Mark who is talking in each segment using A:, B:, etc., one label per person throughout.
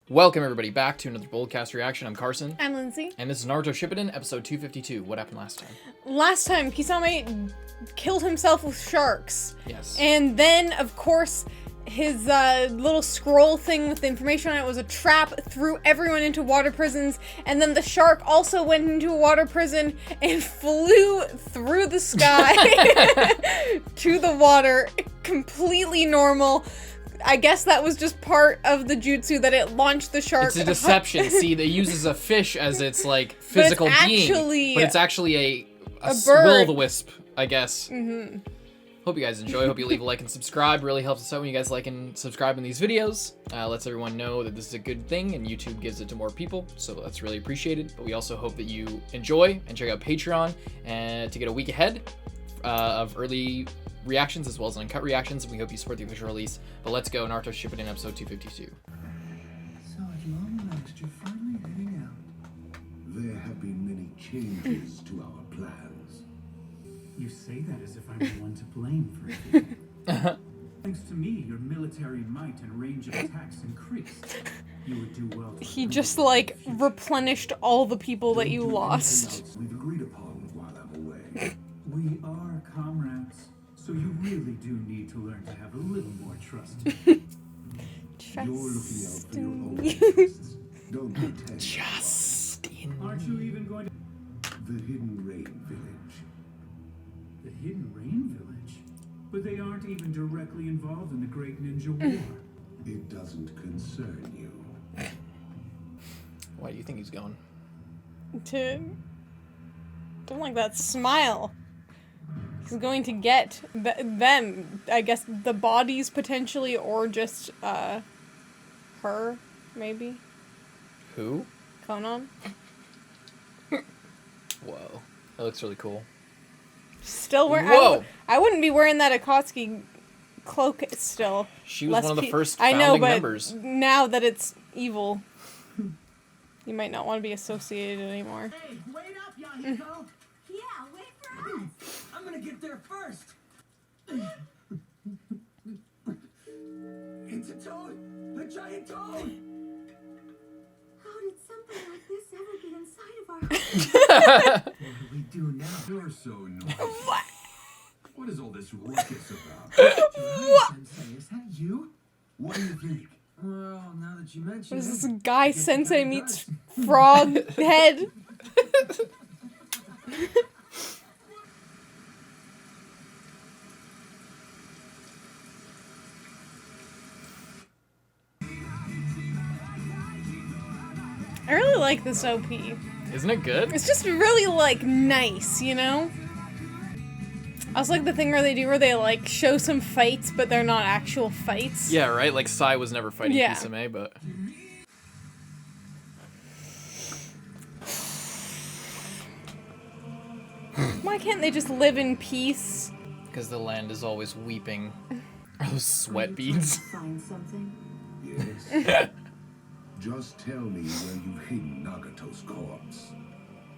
A: Welcome everybody back to another Boldcast reaction. I'm Carson.
B: I'm Lindsay.
A: And this is Naruto Shippuden, episode 252. What happened last time?
B: Last time, Kisame killed himself with sharks.
A: Yes.
B: And then, of course, his little scroll thing with the information on it was a trap, threw everyone into water prisons, and then the shark also went into a water prison and flew through the sky to the water, completely normal. I guess that was just part of the jutsu that it launched the shark.
A: It's a deception. See, it uses a fish as its like physical being, but it's actually a will-o'-the-wisp, I guess. Mm-hmm. Hope you guys enjoy. Hope you leave a like and subscribe. Really helps us out when you guys like and subscribe in these videos. Lets everyone know that this is a good thing, and YouTube gives it to more people, so that's really appreciated. But we also hope that you enjoy and check out Patreon and to get a week ahead of early reactions as well as uncut reactions. We hope you support the official release. But let's go, Naruto Shippuden episode 252.
C: So at long last, you're finally heading out. There have been many changes to our plans.
D: You say that as if I'm the one to blame for everything. Thanks to me, your military might and range of attacks increased. You would do well to
B: He just, like, replenished all the people that you lost.
C: We've agreed upon while I'm away.
D: We are comrades, so you really do need to learn to have a little more trust.
C: You're looking out for your own interests. Don't pretend.
A: Justin.
D: Aren't you even going to...
C: The Hidden Rain Village.
D: The Hidden Rain Village? But they aren't even directly involved in the Great Ninja War.
C: It doesn't concern you.
A: Why do you think he's going?
B: Don't like that smile. He's going to get them, I guess, the bodies potentially, or just, her, maybe?
A: Who?
B: Konan?
A: Whoa. That looks really cool.
B: Still wearing.
A: Whoa!
B: I wouldn't be wearing that Akatsuki cloak still.
A: She was one of the first founding
B: I know, but
A: members.
B: Now that it's evil, you might not want to be associated anymore.
E: Hey, wait up, Yahiko! Yeah, wait for us!
D: I'm gonna get there first!
C: It's a toad! A giant toad!
E: How did something like this ever get inside of our
D: What do we do now?
C: You're so noisy. What is all this ruckus about?
D: Sensei, is that you?
C: What do you think?
D: Well, now that you mention
B: What is
D: it,
B: this guy sensei meets frog head? I really like this OP.
A: Isn't it good?
B: It's just really, like, nice, you know? I also like the thing where they like show some fights, but they're not actual fights.
A: Yeah, right? Like, Sai was never fighting
B: Yeah.
A: Kisame, but...
B: Why can't they just live in peace?
A: Because the land is always weeping. Are those sweat beads?
E: Find something?
C: Yes. Just tell me where you've hidden Nagato's corpse.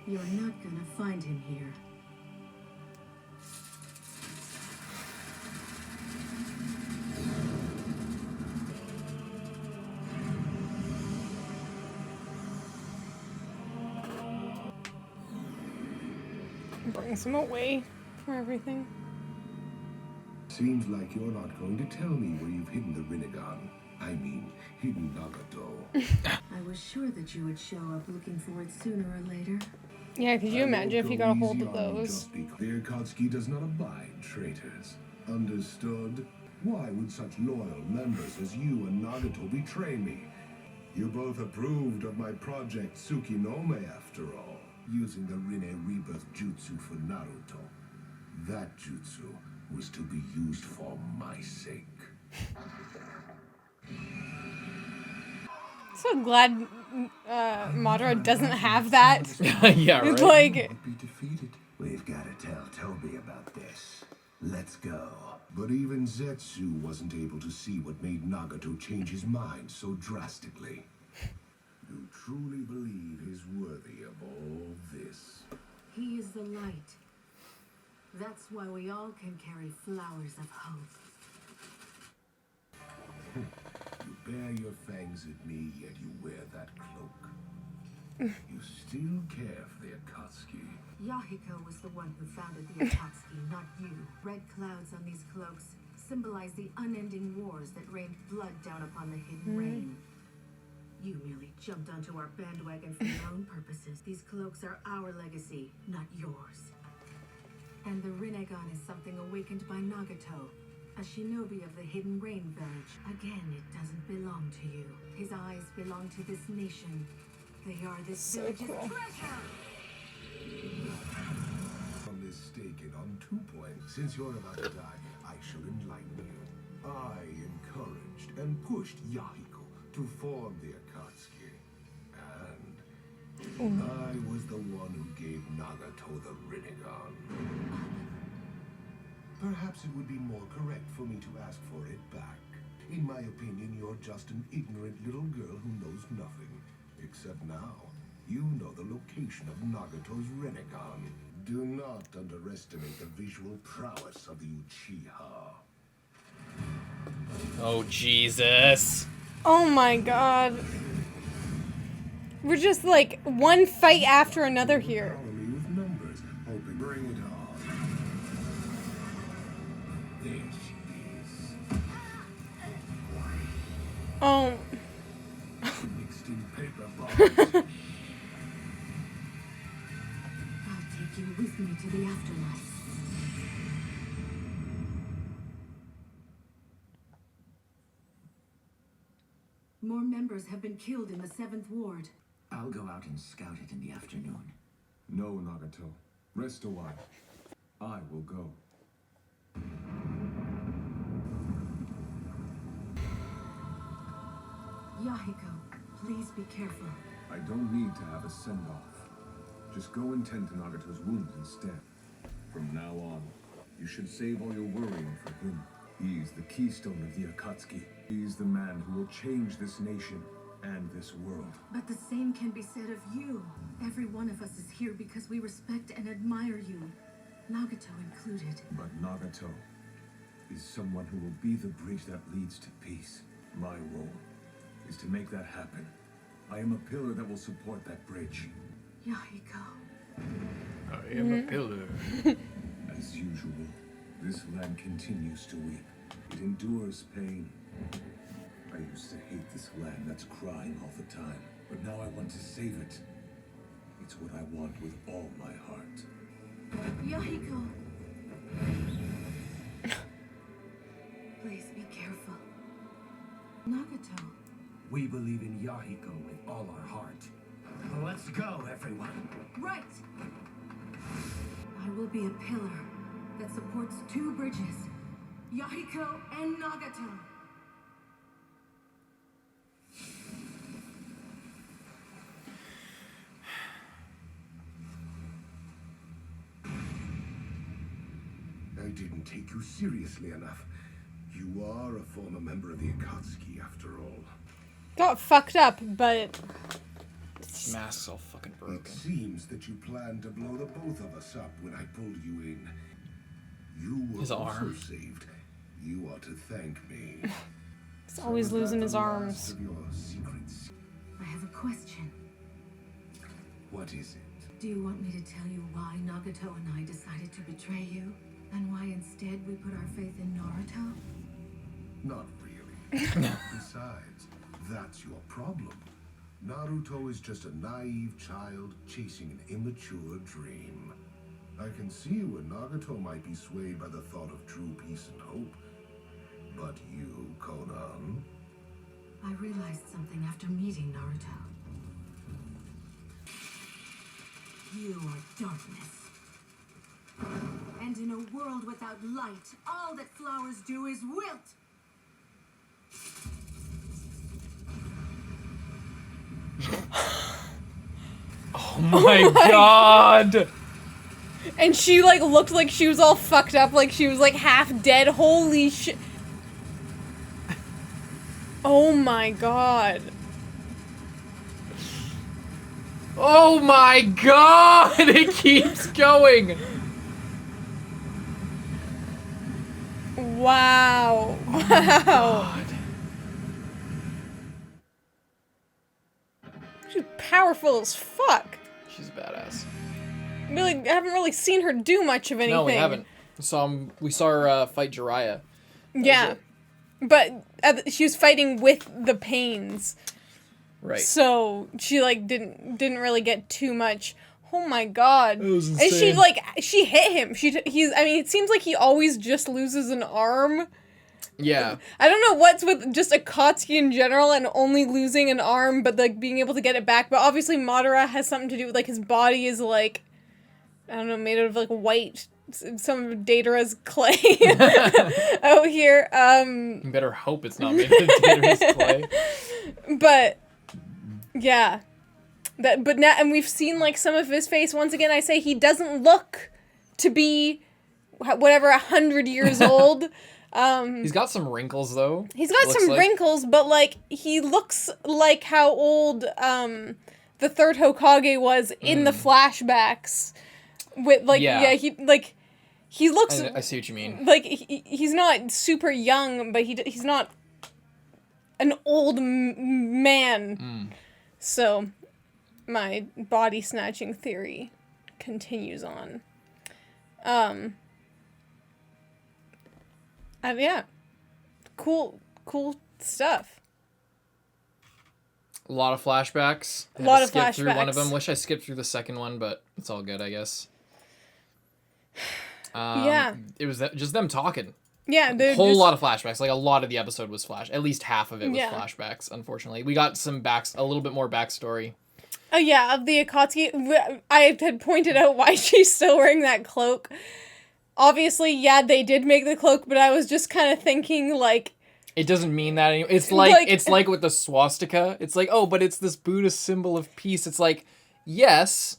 E: You're not gonna find him here.
B: Brings him away from everything.
C: Seems like you're not going to tell me where you've hidden the Rinnegan. I mean, hidden Nagato.
E: I was sure that you would show up looking for it sooner or later.
B: Yeah, could you imagine if he got a hold of those?
C: The Akatsuki does not abide traitors. Understood? Why would such loyal members as you and Nagato betray me? You both approved of my project Tsukinome after all, using the Rinne Rebirth Jutsu for Naruto. That jutsu was to be used for my sake.
B: So glad Madara doesn't have that.
A: Yeah, right?
B: It's like,
C: Won't be defeated. We've got to tell Toby about this. Let's go. But even Zetsu wasn't able to see what made Nagato change his mind so drastically. You truly believe he's worthy of all this?
E: He is the light. That's why we all can carry flowers of hope.
C: You bear your fangs at me, yet you will still care for the Akatsuki.
E: Yahiko was the one who founded the Akatsuki, not you. Red clouds on these cloaks symbolize the unending wars that rained blood down upon the hidden rain. You merely jumped onto our bandwagon for your own purposes. These cloaks are our legacy, not yours. And the Rinnegan is something awakened by Nagato, a shinobi of the Hidden Rain Village. Again, it doesn't belong to you. His eyes belong to this nation. They are this village's treasure!
C: I'm mistaken on 2 points. Since you're about to die, I shall enlighten you. I encouraged and pushed Yahiko to form the Akatsuki. And I was the one who gave Nagato the Rinnegan. Perhaps it would be more correct for me to ask for it back. In my opinion, you're just an ignorant little girl who knows nothing. Except now, you know the location of Nagato's Rinnegan. Do not underestimate the visual prowess of the Uchiha.
A: Oh, Jesus.
B: Oh my god. We're just like one fight after another here.
C: Follow me with numbers. Hoping bring it on. There she is.
B: Oh.
C: Mixed in paper bombs.
E: I'll take you with me to the afterlife. More members have been killed in the 7th Ward.
F: I'll go out and scout it in the afternoon.
C: No, Nagato. Rest a while. I will go.
E: Yahiko, please be careful.
C: I don't need to have a send-off. Just go and tend to Nagato's wounds instead. From now on, you should save all your worrying for him. He's the keystone of the Akatsuki. He's the man who will change this nation and this world.
E: But the same can be said of you. Every one of us is here because we respect and admire you. Nagato included.
C: But Nagato is someone who will be the bridge that leads to peace. My role is to make that happen. I am a pillar that will support that bridge.
E: Yahiko.
A: I am a pillar.
C: As usual, this land continues to weep. It endures pain. I used to hate this land that's crying all the time, but now I want to save it. It's what I want with all my heart.
E: Yahiko. Please be careful. Nagato.
F: We believe in Yahiko with all our heart. Let's go, everyone.
E: Right. I will be a pillar that supports 2 bridges. Yahiko and Nagato.
C: I didn't take you seriously enough. You are a former member of the Akatsuki, after all.
B: Got fucked up, but...
A: Mask's all fucking broken.
C: It seems that you planned to blow the both of us up when I pulled you in. You were
A: His
C: also
A: arm.
C: saved. You ought to thank me.
B: He's always
C: So is
B: losing
C: that
B: his
C: the last
B: arms.
C: of your secrets?
E: I have a question.
C: What is it?
E: Do you want me to tell you why Nagato and I decided to betray you? And why instead we put our faith in Naruto?
C: Not really. Besides, that's your problem. Naruto is just a naive child chasing an immature dream. I can see where Nagato might be swayed by the thought of true peace and hope. But you, Conan?
E: I realized something after meeting Naruto. You are darkness. And in a world without light, all that flowers do is wilt.
A: Oh my god!
B: And she, like, looked like she was all fucked up, like she was, like, half dead. Holy shit. Oh my god.
A: Oh my god! It keeps going!
B: Wow. Wow.
A: God.
B: She's powerful as fuck.
A: She's a badass.
B: Really, I haven't really seen her do much of anything.
A: No, we haven't. We saw her fight Jiraiya.
B: Yeah. But she was fighting with the pains.
A: Right.
B: So she like didn't really get too much. Oh my god.
A: It was insane.
B: And she hit him. It seems like he always just loses an arm.
A: Yeah.
B: I don't know what's with just Akatsuki in general and only losing an arm but like being able to get it back, but obviously Madara has something to do with like his body is like, I don't know, made out of like white, some of Datara's clay out here.
A: You better hope it's not made of Datara's clay.
B: But yeah. But now, and we've seen like some of his face. Once again, I say he doesn't look to be whatever 100 years old.
A: He's got some wrinkles though.
B: He's got some wrinkles, but like he looks like how old the third Hokage was in the flashbacks. With like he looks.
A: I see what you mean.
B: Like he's not super young, but he's not an old man. So my body snatching theory continues on. Yeah. Cool stuff.
A: A lot of flashbacks.
B: A lot of
A: skip
B: flashbacks.
A: Through one of them. Wish I skipped through the second one, but it's all good, I guess.
B: Yeah.
A: It was just them talking.
B: Yeah,
A: a whole lot of flashbacks. Like a lot of the episode was at least half of it was flashbacks. Unfortunately, we got a little bit more backstory.
B: Oh yeah, of the Akatsuki. I had pointed out why she's still wearing that cloak. Obviously, yeah, they did make the cloak, but I was just kind of thinking like,
A: it doesn't mean that anymore. It's like with the swastika. It's like, oh, but it's this Buddhist symbol of peace. It's like, yes.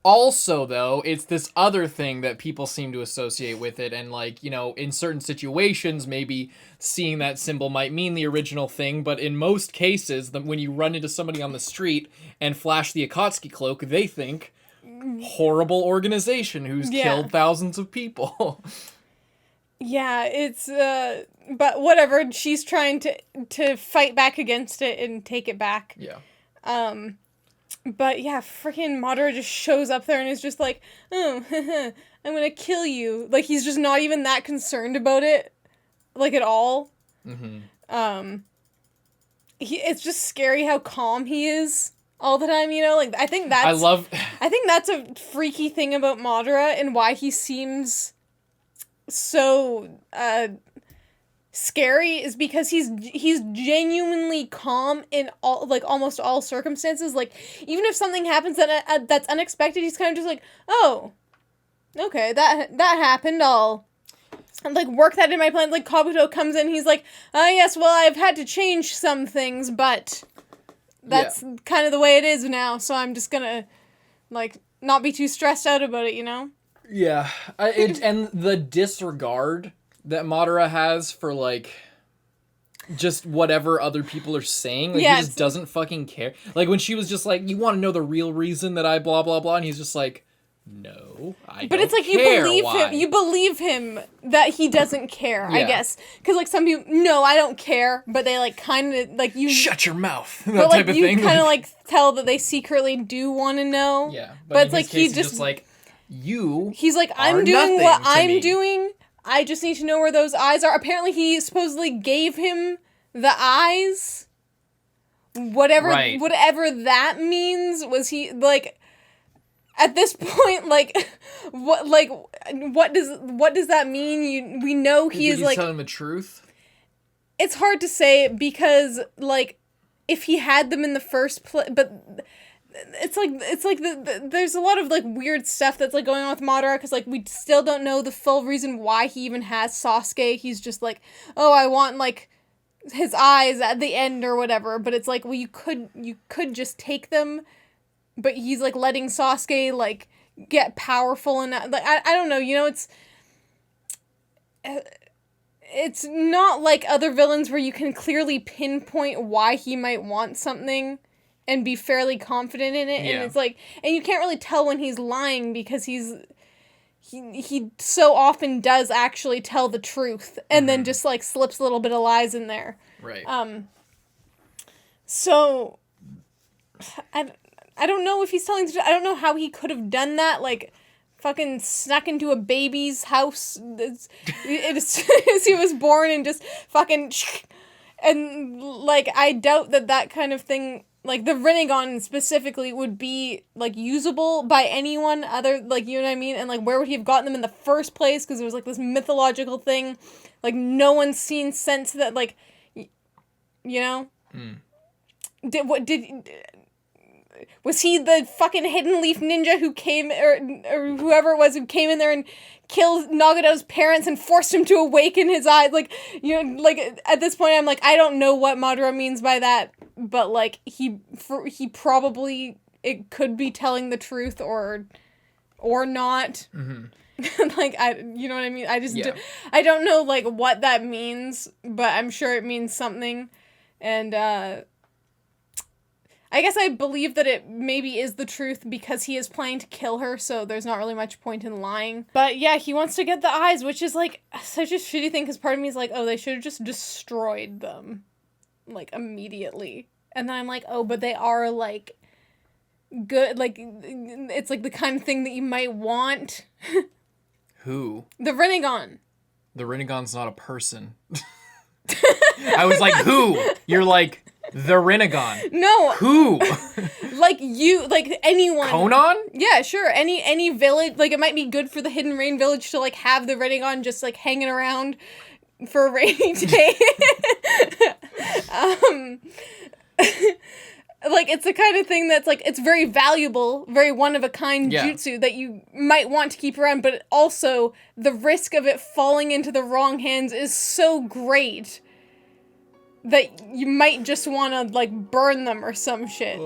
A: Also, though, it's this other thing that people seem to associate with it, and like, you know, in certain situations, maybe seeing that symbol might mean the original thing, but in most cases, when you run into somebody on the street and flash the Akatsuki cloak, they think, horrible organization who's killed thousands of people.
B: Yeah, it's, but whatever, she's trying to fight back against it and take it back.
A: Yeah.
B: But yeah, freaking Madara just shows up there and is just like, oh, I'm gonna kill you. Like, he's just not even that concerned about it, like, at all. Mm-hmm. It's just scary how calm he is all the time, you know? Like, I think that's a freaky thing about Madara and why he seems so, scary is because he's genuinely calm in all, like, almost all circumstances. Like, even if something happens that's unexpected, he's kind of just like, oh, okay, that happened, I'll like work that in my plan. Like, Kabuto comes in, he's like, yes, well, I've had to change some things, but that's kind of the way it is now, so I'm just gonna like not be too stressed out about it, you know?
A: Yeah. And the disregard that Madara has for, like, just whatever other people are saying. Like, he just doesn't fucking care. Like, when she was just like, you want to know the real reason that I blah, blah, blah, and he's just like, no, I don't care.
B: But it's like, you believe him that he doesn't care, I guess. Because, like, some people, no, I don't care, but they, like, kind of, like, you...
A: Shut your mouth!
B: That type of thing. You kind of, like, tell that they secretly do want to know.
A: Yeah.
B: But it's like, he's
A: just like,
B: he's like, I'm doing what I'm doing. I just need to know where those eyes are. Apparently, he supposedly gave him the eyes. Whatever that means. Was he, like, at this point, like, what does that mean? We know he's like
A: telling the truth.
B: It's hard to say because, like, if he had them in the first place, but. It's like there's a lot of, like, weird stuff that's, like, going on with Madara, because, like, we still don't know the full reason why he even has Sasuke. He's just like, oh, I want, like, his eyes at the end or whatever, but it's like, well, you could just take them, but he's, like, letting Sasuke, like, get powerful and, like, I don't know, you know, it's not like other villains where you can clearly pinpoint why he might want something and be fairly confident in it, and it's like, and you can't really tell when he's lying because he so often does actually tell the truth, and then just, like, slips a little bit of lies in there.
A: Right.
B: So, I don't know if he's telling the truth. I don't know how he could have done that, like, fucking snuck into a baby's house as he was born and just fucking... And, like, I doubt that kind of thing, like, the Rinnegan specifically would be, like, usable by anyone other, like, you know what I mean? And, like, where would he have gotten them in the first place? Because it was, like, this mythological thing. Like, no one's seen sense that, like, you know? Was he the fucking Hidden Leaf Ninja who came, or whoever it was who came in there and killed Nagato's parents and forced him to awaken his eyes? Like, you know, like, at this point, I'm like, I don't know what Madara means by that, but, like, he probably, it could be telling the truth or not. Like, you know what I mean? I don't know, like, what that means, but I'm sure it means something, and, I guess I believe that it maybe is the truth because he is planning to kill her, so there's not really much point in lying. But yeah, he wants to get the eyes, which is, like, such a shitty thing, because part of me is like, oh, they should have just destroyed them, like, immediately. And then I'm like, oh, but they are, like, good, like, it's, like, the kind of thing that you might want.
A: Who?
B: The Rinnegan.
A: The Rinnegan's not a person. I was like, who? You're like... The Rinnegan.
B: No.
A: Who?
B: Like you, like anyone.
A: Conan?
B: Yeah, sure. Any village, like it might be good for the Hidden Rain village to like have the Rinnegan just like hanging around for a rainy day. Like it's the kind of thing that's like, it's very valuable, very one-of-a-kind jutsu that you might want to keep around, but also the risk of it falling into the wrong hands is so great that you might just want to, like, burn them or some shit.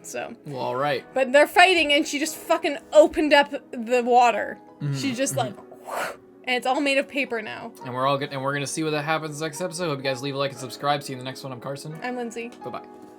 B: So.
A: Well, alright.
B: But they're fighting, and she just fucking opened up the water. She just, like, whoosh, and it's all made of paper now.
A: And we're all good, and we're gonna see what that happens next episode. Hope you guys leave a like and subscribe. See you in the next one. I'm Carson.
B: I'm Lindsay.
A: Bye-bye.